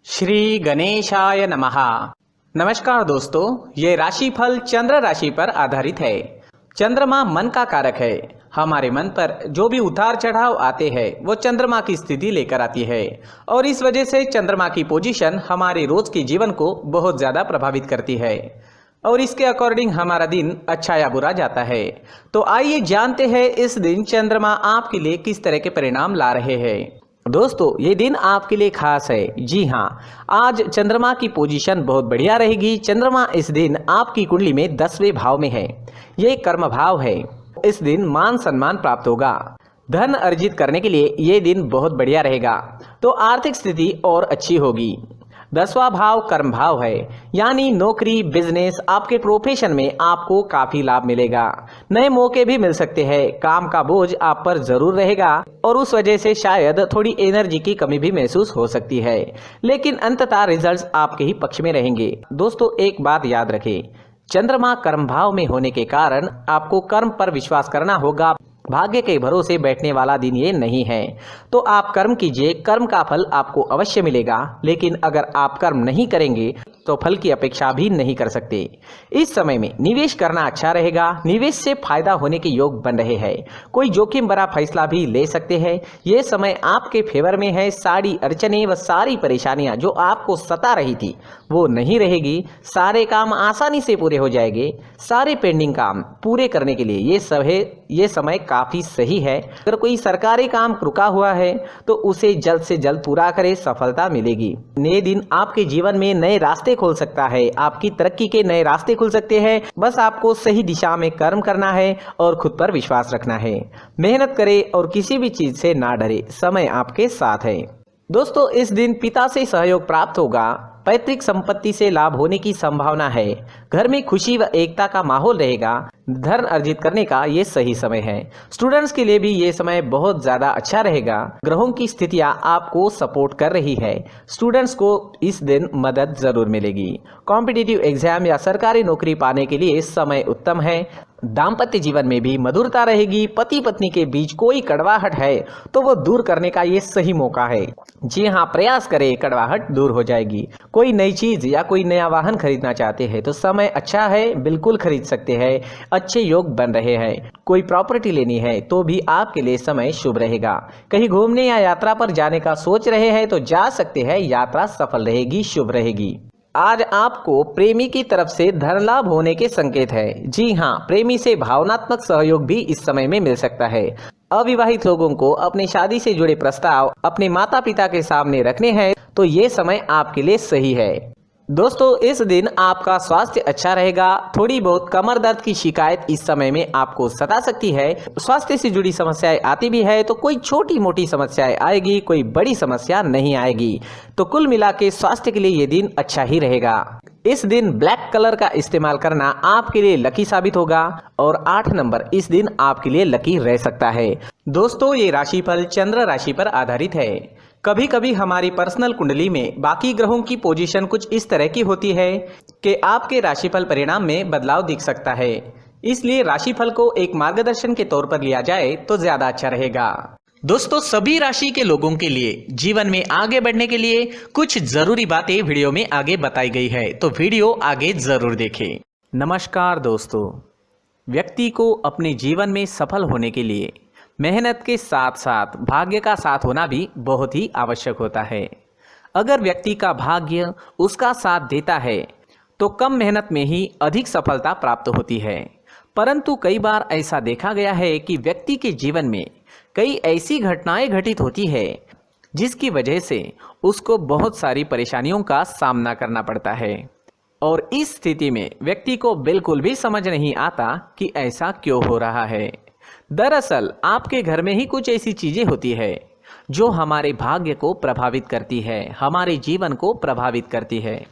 श्री गणेशाय नमः। नमस्कार दोस्तों, ये राशिफल चंद्र राशि पर आधारित है। चंद्रमा मन का कारक है। हमारे मन पर जो भी उतार चढ़ाव आते हैं वो चंद्रमा की स्थिति लेकर आती है और इस वजह से चंद्रमा की पोजीशन हमारे रोज के जीवन को बहुत ज़्यादा प्रभावित करती है और इसके अकॉर्डिंग हमारा दिन अच्छा या बुरा जाता है। तो आइए जानते हैं इस दिन चंद्रमा आपके लिए किस तरह के परिणाम ला रहे हैं। दोस्तों, ये दिन आपके लिए खास है। जी हाँ, आज चंद्रमा की पोजीशन बहुत बढ़िया रहेगी। चंद्रमा इस दिन आपकी कुंडली में 10वें भाव में है। ये कर्म भाव है। इस दिन मान सम्मान प्राप्त होगा। धन अर्जित करने के लिए ये दिन बहुत बढ़िया रहेगा, तो आर्थिक स्थिति और अच्छी होगी। 10वां भाव कर्म भाव है, यानी नौकरी, बिजनेस, आपके प्रोफेशन में आपको काफी लाभ मिलेगा। नए मौके भी मिल सकते हैं। काम का बोझ आप पर जरूर रहेगा और उस वजह से शायद थोड़ी एनर्जी की कमी भी महसूस हो सकती है, लेकिन अंततः रिजल्ट्स आपके ही पक्ष में रहेंगे। दोस्तों, एक बात याद रखें, चंद्रमा कर्म भाव में होने के कारण आपको कर्म पर विश्वास करना होगा। भाग्य के भरोसे बैठने वाला दिन ये नहीं है। तो आप कर्म कीजिए, कर्म का फल आपको अवश्य मिलेगा, लेकिन अगर आप कर्म नहीं करेंगे तो फल की अपेक्षा भी नहीं कर सकते। इस समय में निवेश करना अच्छा रहेगा। निवेश से फायदा होने के योग बन रहे हैं। कोई जोखिम भरा फैसला भी ले सकते हैं। ये समय आपके फेवर में है। सारी अड़चने व सारी परेशानियां जो आपको सता रही थी वो नहीं रहेगी। सारे काम आसानी से पूरे हो जाएंगे। सारे पेंडिंग काम पूरे करने के लिए ये समय काफी सही है। अगर कोई सरकारी काम रुका हुआ है तो उसे जल्द से जल्द पूरा करें, सफलता मिलेगी। नए दिन आपके जीवन में नए रास्ते खोल सकता है। आपकी तरक्की के नए रास्ते खुल सकते हैं। बस आपको सही दिशा में कर्म करना है और खुद पर विश्वास रखना है। मेहनत करें और किसी भी चीज से ना डरे। समय आपके साथ है। दोस्तों, इस दिन पिता से सहयोग प्राप्त होगा। पैतृक संपत्ति से लाभ होने की संभावना है। घर में खुशी व एकता का माहौल रहेगा। धन अर्जित करने का ये सही समय है। स्टूडेंट्स के लिए भी ये समय बहुत ज्यादा अच्छा रहेगा। ग्रहों की स्थितियां आपको सपोर्ट कर रही है। स्टूडेंट्स को इस दिन मदद जरूर मिलेगी। कॉम्पिटिटिव एग्जाम या सरकारी नौकरी पाने के लिए समय उत्तम है। दाम्पत्य जीवन में भी मधुरता रहेगी। पति पत्नी के बीच कोई कड़वाहट है तो वो दूर करने का ये सही मौका है। जी हाँ, प्रयास करें, कड़वाहट दूर हो जाएगी। कोई नई चीज या कोई नया वाहन खरीदना चाहते हैं तो समय अच्छा है, बिल्कुल खरीद सकते हैं। अच्छे योग बन रहे हैं। कोई प्रॉपर्टी लेनी है तो भी आपके लिए समय शुभ रहेगा। कहीं घूमने या यात्रा पर जाने का सोच रहे हैं तो जा सकते हैं। यात्रा सफल रहेगी, शुभ रहेगी। आज आपको प्रेमी की तरफ से धन लाभ होने के संकेत है। जी हाँ, प्रेमी से भावनात्मक सहयोग भी इस समय में मिल सकता है। अविवाहित लोगों को अपनी शादी से जुड़े प्रस्ताव अपने माता पिता के सामने रखने हैं तो ये समय आपके लिए सही है। दोस्तों, इस दिन आपका स्वास्थ्य अच्छा रहेगा। थोड़ी बहुत कमर दर्द की शिकायत इस समय में आपको सता सकती है। स्वास्थ्य से जुड़ी समस्याएं आती भी है तो कोई छोटी मोटी समस्याएं आएगी, कोई बड़ी समस्या नहीं आएगी। तो कुल मिला के स्वास्थ्य के लिए ये दिन अच्छा ही रहेगा। इस दिन ब्लैक कलर का इस्तेमाल करना आपके लिए लकी साबित होगा और 8 नंबर इस दिन आपके लिए लकी रह सकता है। दोस्तों, ये राशिफल चंद्र राशि पर आधारित है। कभी कभी हमारी पर्सनल कुंडली में बाकी ग्रहों की पोजीशन कुछ इस तरह की होती है कि आपके राशिफल परिणाम में बदलाव दिख सकता है। इसलिए राशिफल को एक मार्गदर्शन के तौर पर लिया जाए तो ज्यादा अच्छा रहेगा। दोस्तों, सभी राशि के लोगों के लिए जीवन में आगे बढ़ने के लिए कुछ जरूरी बातें वीडियो में आगे बताई गई है, तो वीडियो आगे जरूर देखें। नमस्कार दोस्तों, व्यक्ति को अपने जीवन में सफल होने के लिए मेहनत के साथ साथ भाग्य का साथ होना भी बहुत ही आवश्यक होता है। अगर व्यक्ति का भाग्य उसका साथ देता है तो कम मेहनत में ही अधिक सफलता प्राप्त होती है। परंतु कई बार ऐसा देखा गया है कि व्यक्ति के जीवन में कई ऐसी घटनाएं घटित होती है जिसकी वजह से उसको बहुत सारी परेशानियों का सामना करना पड़ता है और इस स्थिति में व्यक्ति को बिल्कुल भी समझ नहीं आता कि ऐसा क्यों हो रहा है। दरअसल आपके घर में ही कुछ ऐसी चीजें होती है जो हमारे भाग्य को प्रभावित करती है, हमारे जीवन को प्रभावित करती है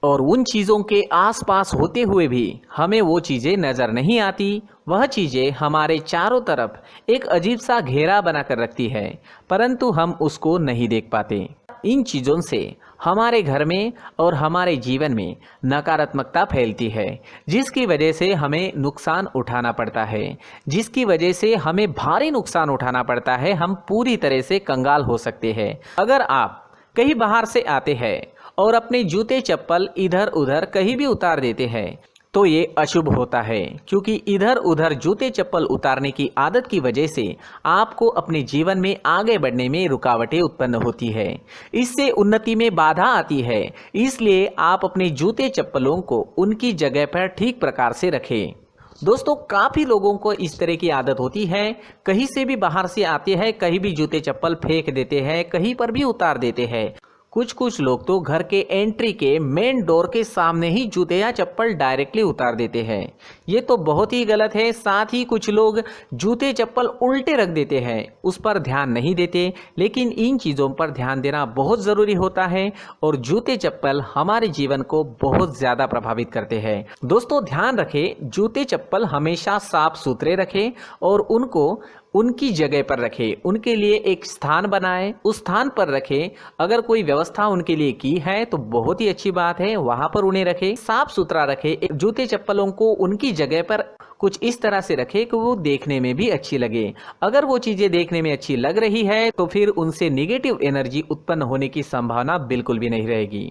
और उन चीज़ों के आसपास होते हुए भी हमें वो चीज़ें नज़र नहीं आती। वह चीज़ें हमारे चारों तरफ एक अजीब सा घेरा बनाकर रखती है, परंतु हम उसको नहीं देख पाते। इन चीज़ों से हमारे घर में और हमारे जीवन में नकारात्मकता फैलती है, जिसकी वजह से हमें नुकसान उठाना पड़ता है, जिसकी वजह से हमें भारी नुकसान उठाना पड़ता है। हम पूरी तरह से कंगाल हो सकते हैं। अगर आप कहीं बाहर से आते हैं और अपने जूते चप्पल इधर उधर कहीं भी उतार देते हैं तो ये अशुभ होता है, क्योंकि इधर उधर जूते चप्पल उतारने की आदत की वजह से आपको अपने जीवन में आगे बढ़ने में रुकावटें उत्पन्न होती है। इससे उन्नति में बाधा आती है। इसलिए आप अपने जूते चप्पलों को उनकी जगह पर ठीक प्रकार से रखें। दोस्तों, काफ़ी लोगों को इस तरह की आदत होती है, कहीं से भी बाहर से आते हैं, कहीं भी जूते चप्पल फेंक देते हैं, कहीं पर भी उतार देते हैं। कुछ लोग तो घर के एंट्री के मेन डोर के सामने ही जूते या चप्पल डायरेक्टली उतार देते हैं। ये तो बहुत ही गलत है। साथ ही कुछ लोग जूते चप्पल उल्टे रख देते हैं, उस पर ध्यान नहीं देते। लेकिन इन चीज़ों पर ध्यान देना बहुत ज़रूरी होता है और जूते चप्पल हमारे जीवन को बहुत ज़्यादा प्रभावित करते हैं। दोस्तों, ध्यान रखें, जूते चप्पल हमेशा साफ सुथरे रखें और उनको उनकी जगह पर रखें। उनके लिए एक स्थान बनाएं, उस स्थान पर रखें। अगर कोई व्यवस्था उनके लिए की है तो बहुत ही अच्छी बात है, वहां पर उन्हें रखें, साफ सुथरा रखें। जूते चप्पलों को उनकी जगह पर कुछ इस तरह से रखें कि वो देखने में भी अच्छी लगे। अगर वो चीजें देखने में अच्छी लग रही है तो फिर उनसे नेगेटिव एनर्जी उत्पन्न होने की संभावना बिल्कुल भी नहीं रहेगी।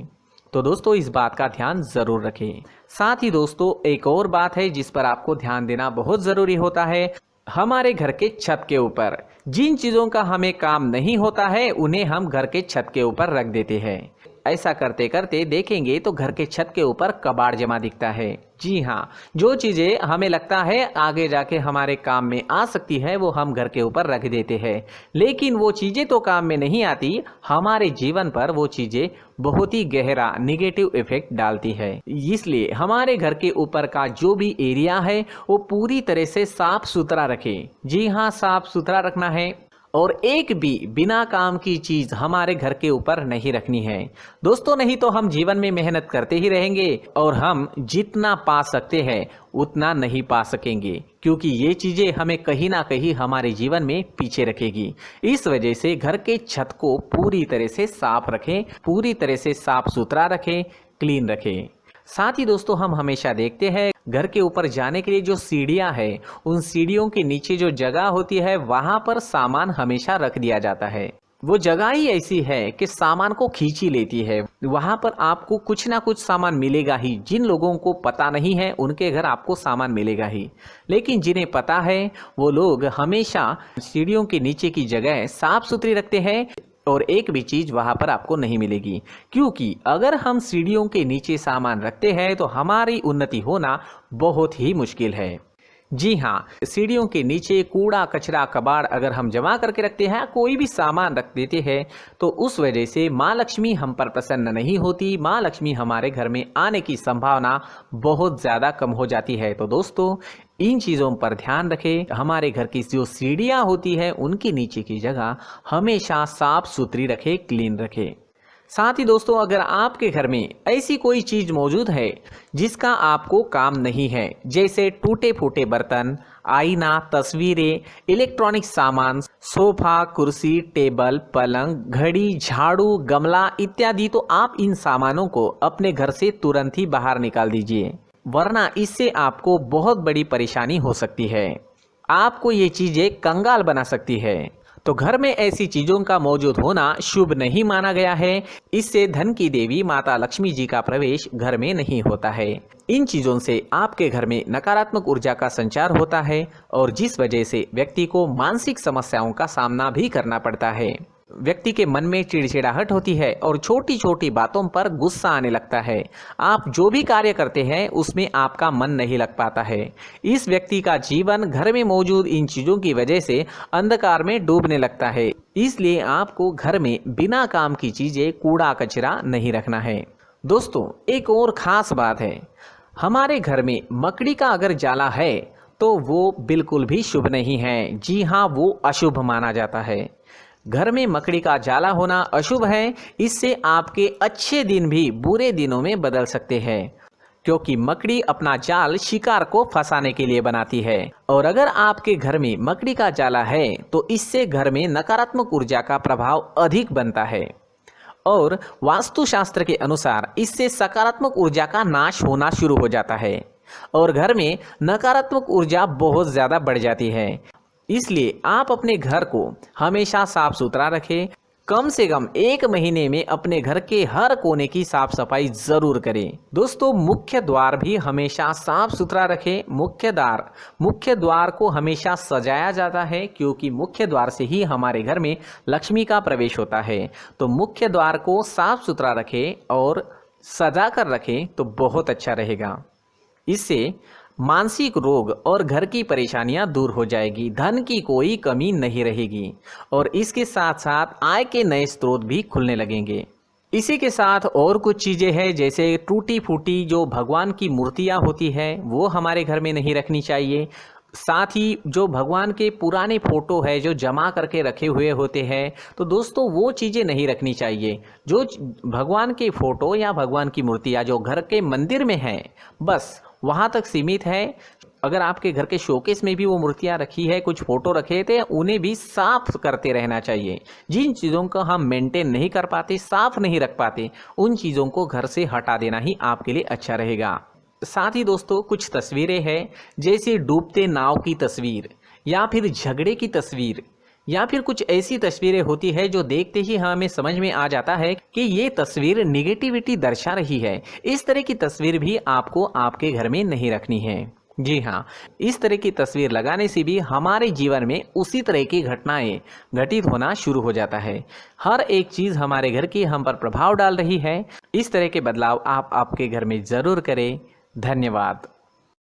तो दोस्तों, इस बात का ध्यान जरूर रखें। साथ ही दोस्तों, एक और बात है जिस पर आपको ध्यान देना बहुत जरूरी होता है। हमारे घर के छत के ऊपर जिन चीज़ों का हमें काम नहीं होता है उन्हें हम घर के छत के ऊपर रख देते हैं। ऐसा करते करते देखेंगे तो घर के छत के ऊपर कबाड़ जमा दिखता है। जी हाँ, जो चीज़ें हमें लगता है आगे जाके हमारे काम में आ सकती है वो हम घर के ऊपर रख देते हैं, लेकिन वो चीज़ें तो काम में नहीं आती, हमारे जीवन पर वो चीज़ें बहुत ही गहरा निगेटिव इफेक्ट डालती है। इसलिए हमारे घर के ऊपर का जो भी एरिया है वो पूरी तरह से साफ सुथरा रखें। जी हाँ, साफ सुथरा रखना है और एक भी बिना काम की चीज हमारे घर के ऊपर नहीं रखनी है। दोस्तों, नहीं तो हम जीवन में मेहनत करते ही रहेंगे और हम जितना पा सकते हैं उतना नहीं पा सकेंगे, क्योंकि ये चीजें हमें कहीं ना कहीं हमारे जीवन में पीछे रखेगी। इस वजह से घर के छत को पूरी तरह से साफ रखें, पूरी तरह से साफ सुथरा रखें, क्लीन रखें। साथ ही दोस्तों, हम हमेशा देखते हैं घर के ऊपर जाने के लिए जो सीढ़ियां हैं, उन सीढ़ियों के नीचे जो जगह होती है वहां पर सामान हमेशा रख दिया जाता है। वो जगह ही ऐसी है कि सामान को खींच ही लेती है। वहां पर आपको कुछ ना कुछ सामान मिलेगा ही। जिन लोगों को पता नहीं है उनके घर आपको सामान मिलेगा ही, लेकिन जिन्हें पता है वो लोग हमेशा सीढ़ियों के नीचे की जगह साफ सुथरी रखते हैं और एक भी चीज वहां पर आपको नहीं मिलेगी, क्योंकि अगर हम सीढ़ियों के नीचे सामान रखते हैं तो हमारी उन्नति होना बहुत ही मुश्किल है। जी हाँ, सीढ़ियों के नीचे कूड़ा कचरा कबाड़ अगर हम जमा करके रखते हैं, कोई भी सामान रख देते हैं, तो उस वजह से माँ लक्ष्मी हम पर प्रसन्न नहीं होती। माँ लक्ष्मी हमारे घर में आने की संभावना बहुत ज़्यादा कम हो जाती है। तो दोस्तों, इन चीज़ों पर ध्यान रखें। हमारे घर की जो सीढ़ियाँ होती है उनके नीचे की जगह हमेशा साफ सुथरी रखें, क्लीन रखें। साथ ही दोस्तों, अगर आपके घर में ऐसी कोई चीज मौजूद है जिसका आपको काम नहीं है, जैसे टूटे फूटे बर्तन, आईना, तस्वीरें, इलेक्ट्रॉनिक सामान, सोफा, कुर्सी, टेबल, पलंग, घड़ी, झाड़ू, गमला इत्यादि, तो आप इन सामानों को अपने घर से तुरंत ही बाहर निकाल दीजिए, वरना इससे आपको बहुत बड़ी परेशानी हो सकती है। आपको ये चीजें कंगाल बना सकती है। तो घर में ऐसी चीजों का मौजूद होना शुभ नहीं माना गया है। इससे धन की देवी माता लक्ष्मी जी का प्रवेश घर में नहीं होता है। इन चीजों से आपके घर में नकारात्मक ऊर्जा का संचार होता है और जिस वजह से व्यक्ति को मानसिक समस्याओं का सामना भी करना पड़ता है। व्यक्ति के मन में चिड़चिड़ाहट होती है और छोटी छोटी बातों पर गुस्सा आने लगता है। आप जो भी कार्य करते हैं उसमें आपका मन नहीं लग पाता है। इस व्यक्ति का जीवन घर में मौजूद इन चीजों की वजह से अंधकार में डूबने लगता है। इसलिए आपको घर में बिना काम की चीजें, कूड़ा कचरा नहीं रखना है। दोस्तों, एक और खास बात है, हमारे घर में मकड़ी का अगर जाला है तो वो बिल्कुल भी शुभ नहीं है। जी हाँ, वो अशुभ माना जाता है। घर में मकड़ी का जाला होना अशुभ है। इससे आपके अच्छे दिन भी बुरे दिनों में बदल सकते हैं, क्योंकि मकड़ी अपना जाल शिकार को फंसाने के लिए बनाती है। और अगर आपके घर में मकड़ी का जाला है तो इससे घर में नकारात्मक ऊर्जा का प्रभाव अधिक बनता है और वास्तुशास्त्र के अनुसार इससे सकारात्मक ऊर्जा का नाश होना शुरू हो जाता है और घर में नकारात्मक ऊर्जा बहुत ज़्यादा बढ़ जाती है। इसलिए आप अपने घर को हमेशा साफ सुथरा रखें, कम से कम 1 महीने में अपने घर के हर कोने की साफ सफाई जरूर करें। दोस्तों, मुख्य द्वार भी हमेशा साफ सुथरा रखें। मुख्य द्वार को हमेशा सजाया जाता है, क्योंकि मुख्य द्वार से ही हमारे घर में लक्ष्मी का प्रवेश होता है। तो मुख्य द्वार को साफ सुथरा रखें और सजा कर रखें तो बहुत अच्छा रहेगा। इससे मानसिक रोग और घर की परेशानियां दूर हो जाएगी, धन की कोई कमी नहीं रहेगी और इसके साथ साथ आय के नए स्रोत भी खुलने लगेंगे। इसी के साथ और कुछ चीज़ें हैं, जैसे टूटी फूटी जो भगवान की मूर्तियां होती है वो हमारे घर में नहीं रखनी चाहिए। साथ ही जो भगवान के पुराने फोटो है जो जमा करके रखे हुए होते हैं, तो दोस्तों वो चीज़ें नहीं रखनी चाहिए। जो भगवान के फोटो या भगवान की मूर्तियाँ जो घर के मंदिर में हैं, बस वहाँ तक सीमित है। अगर आपके घर के शोकेस में भी वो मूर्तियाँ रखी है, कुछ फोटो रखे थे, उन्हें भी साफ करते रहना चाहिए। जिन चीज़ों को हम मेंटेन नहीं कर पाते, साफ नहीं रख पाते, उन चीज़ों को घर से हटा देना ही आपके लिए अच्छा रहेगा। साथ ही दोस्तों, कुछ तस्वीरें हैं, जैसे डूबते नाव की तस्वीर या फिर झगड़े की तस्वीर या फिर कुछ ऐसी तस्वीरें होती है जो देखते ही हमें समझ में आ जाता है कि ये तस्वीर निगेटिविटी दर्शा रही है। इस तरह की तस्वीर भी आपको आपके घर में नहीं रखनी है। जी हाँ, इस तरह की तस्वीर लगाने से भी हमारे जीवन में उसी तरह की घटनाएं घटित होना शुरू हो जाता है। हर एक चीज़ हमारे घर की हम पर प्रभाव डाल रही है। इस तरह के बदलाव आप आपके घर में ज़रूर करें। धन्यवाद।